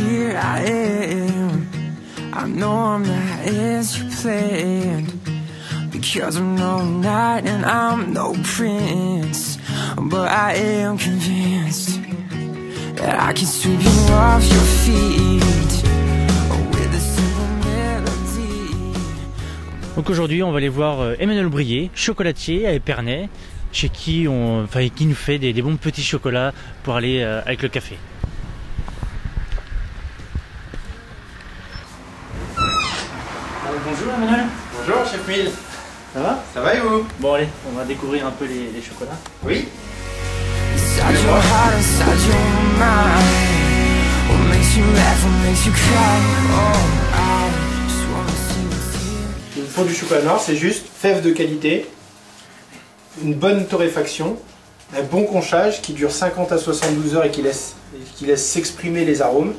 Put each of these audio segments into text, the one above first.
here I am. I know I'm not as you planned, because I'm no knight and I'm no prince, but I am convinced that I can sweep you off your feet with a simple melody. Donc aujourd'hui on va aller voir Emmanuel Brier, chocolatier à Épernay, chez qui qui nous fait des bons petits chocolats pour aller avec le café. Bonjour Emmanuel. Bonjour chef Mille. Ça va? Ça va et vous? Bon allez, on va découvrir un peu les chocolats. Oui. Inside your heart, inside your mind, what makes you laugh, what makes you cry? Oh, I just wanna see what's here. Le fond du chocolat noir, c'est juste fèves de qualité, une bonne torréfaction, un bon conchage qui dure 50 à 72 heures et qui laisse s'exprimer les arômes,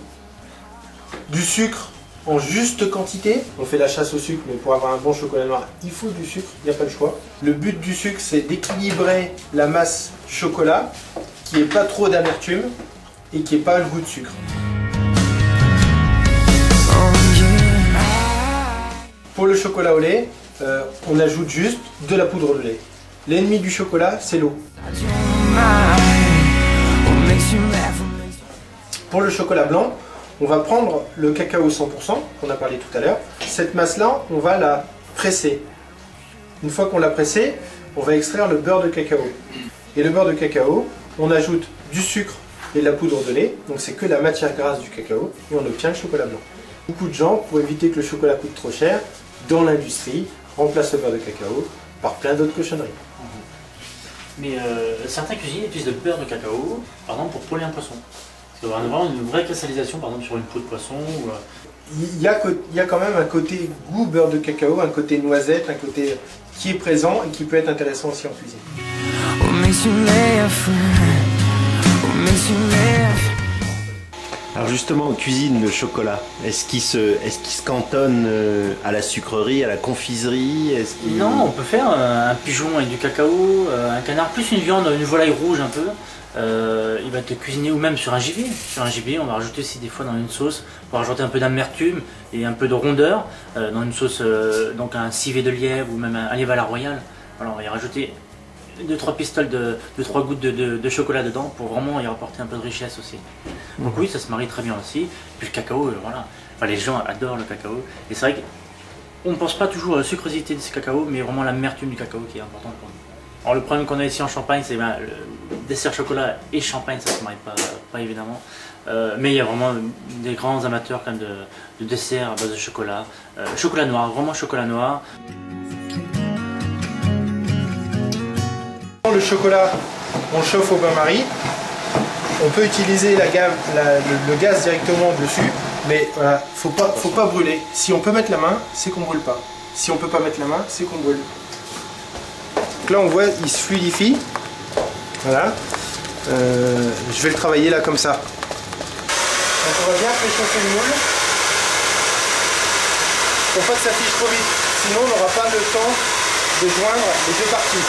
du sucre en juste quantité. On fait la chasse au sucre, mais pour avoir un bon chocolat noir, il faut du sucre, il n'y a pas le choix. Le but du sucre, c'est d'équilibrer la masse chocolat, qui n'ait pas trop d'amertume et qui n'ait pas le goût de sucre. Pour le chocolat au lait, on ajoute juste de la poudre de lait. L'ennemi du chocolat, c'est l'eau. Pour le chocolat blanc, on va prendre le cacao 100% qu'on a parlé tout à l'heure. Cette masse-là, on va la presser. Une fois qu'on l'a pressée, on va extraire le beurre de cacao. Et le beurre de cacao, on ajoute du sucre et de la poudre de lait. Donc c'est que la matière grasse du cacao et on obtient le chocolat blanc. Beaucoup de gens, pour éviter que le chocolat coûte trop cher, dans l'industrie, remplacent le beurre de cacao par plein d'autres cochonneries. Mais certains cuisiniers utilisent le beurre de cacao, par exemple, pour poêler un poisson. Parce qu'il y a vraiment une vraie cristallisation, par exemple, sur une peau de poisson. Ou... Il y a quand même un côté goût beurre de cacao, un côté noisette, un côté qui est présent et qui peut être intéressant aussi en cuisine. Alors justement, en cuisine, le chocolat, est-ce qu'il se cantonne à la sucrerie, à la confiserie? Non, on peut faire un pigeon avec du cacao, un canard, plus une viande, une volaille rouge un peu. Il va te cuisiner, ou même sur un gibier. Sur un gibier, on va rajouter aussi des fois dans une sauce pour rajouter un peu d'amertume et un peu de rondeur. Dans une sauce, donc un civet de lièvre ou même un lièvre à la royale. Alors on va y rajouter 2-3 pistoles de 3 gouttes de chocolat dedans pour vraiment y apporter un peu de richesse aussi. Donc oui, ça se marie très bien aussi. Puis le cacao, voilà. Enfin, les gens adorent le cacao. Et c'est vrai qu'on ne pense pas toujours à la sucrosité de ce cacao, mais vraiment l'amertume du cacao qui est importante pour nous. Alors le problème qu'on a ici en Champagne, c'est le dessert chocolat et champagne, ça ne se marie pas évidemment. Mais il y a vraiment des grands amateurs quand même de desserts à base de chocolat. Chocolat noir, vraiment chocolat noir. Le chocolat, on le chauffe au bain-marie. On peut utiliser le gaz directement dessus, mais voilà, faut pas brûler. Si on peut mettre la main, c'est qu'on brûle pas. Si on peut pas mettre la main, c'est qu'on brûle. Donc là on voit, il se fluidifie. Voilà. Je vais le travailler là comme ça. Donc on va bien préchauffer le moule. Pour pas que ça fiche trop vite. Sinon on n'aura pas le temps de joindre les deux parties.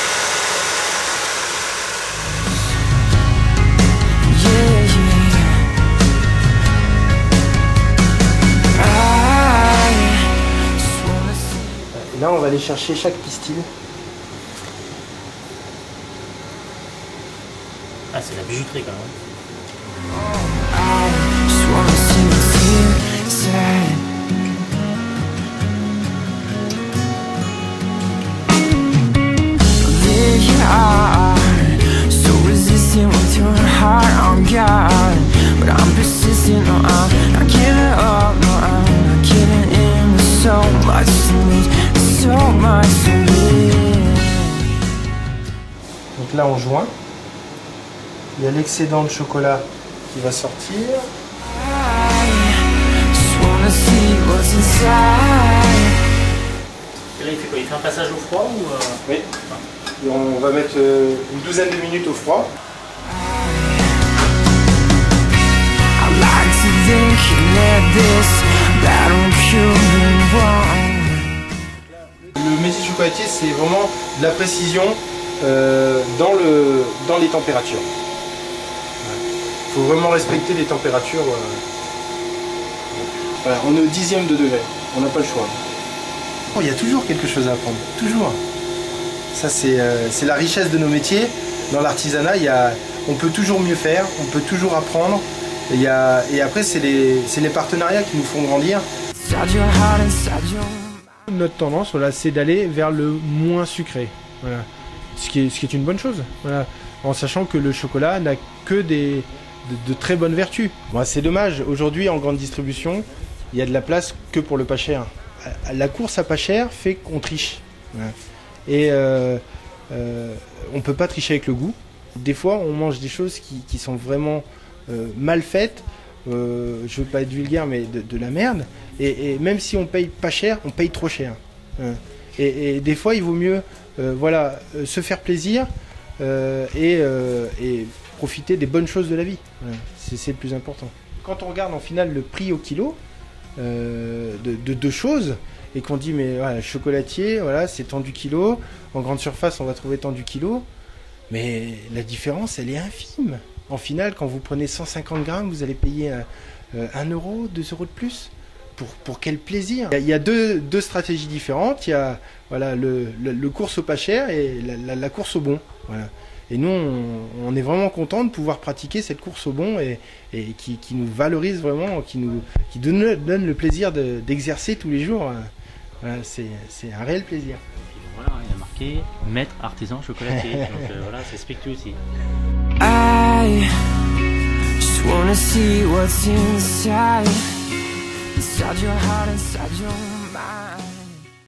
Et là on va aller chercher chaque pistil. Ah, c'est la bijouterie quand même. Donc là on joint. Il y a l'excédent de chocolat qui va sortir. Et là il fait quoi? Il fait un passage au froid ou Oui. Et on va mettre une douzaine de minutes au froid. Le métier chocolatier, c'est vraiment de la précision dans les températures. Il faut vraiment respecter les températures Voilà, on est au 10e de degré, on n'a pas le choix. Oh, il y a toujours quelque chose à apprendre, toujours. Ça c'est la richesse de nos métiers. Dans l'artisanat, on peut toujours mieux faire, on peut toujours apprendre. Et après, c'est les partenariats qui nous font grandir. Notre tendance, voilà, c'est d'aller vers le moins sucré. Voilà. Ce qui est une bonne chose. Voilà. En sachant que le chocolat n'a que de très bonnes vertus. Bon, c'est dommage, aujourd'hui en grande distribution, il y a de la place que pour le pas cher. La course à pas cher fait qu'on triche. Voilà. Et on peut pas tricher avec le goût. Des fois, on mange des choses qui sont vraiment mal faites. Je veux pas être vulgaire, mais de la merde. Et même si on paye pas cher, on paye trop cher. Et des fois, il vaut mieux voilà, se faire plaisir et profiter des bonnes choses de la vie. Voilà. C'est le plus important. Quand on regarde en finale le prix au kilo de deux choses, et qu'on dit mais voilà, chocolatier, voilà, c'est tant du kilo, en grande surface on va trouver tant du kilo, mais la différence elle est infime. En finale, quand vous prenez 150 grammes, vous allez payer 1 euro, 2 euros de plus. Pour quel plaisir. Il y a deux stratégies différentes. Il y a voilà, le course au pas cher et la course au bon. Voilà. Et nous, on est vraiment content de pouvoir pratiquer cette course au bon et qui nous valorise vraiment, qui donne le plaisir d'exercer tous les jours. Voilà, c'est un réel plaisir. Voilà, il a marqué maître artisan chocolatier. Donc voilà, c'est spectueux aussi. I just wanna see what's inside your heart, inside your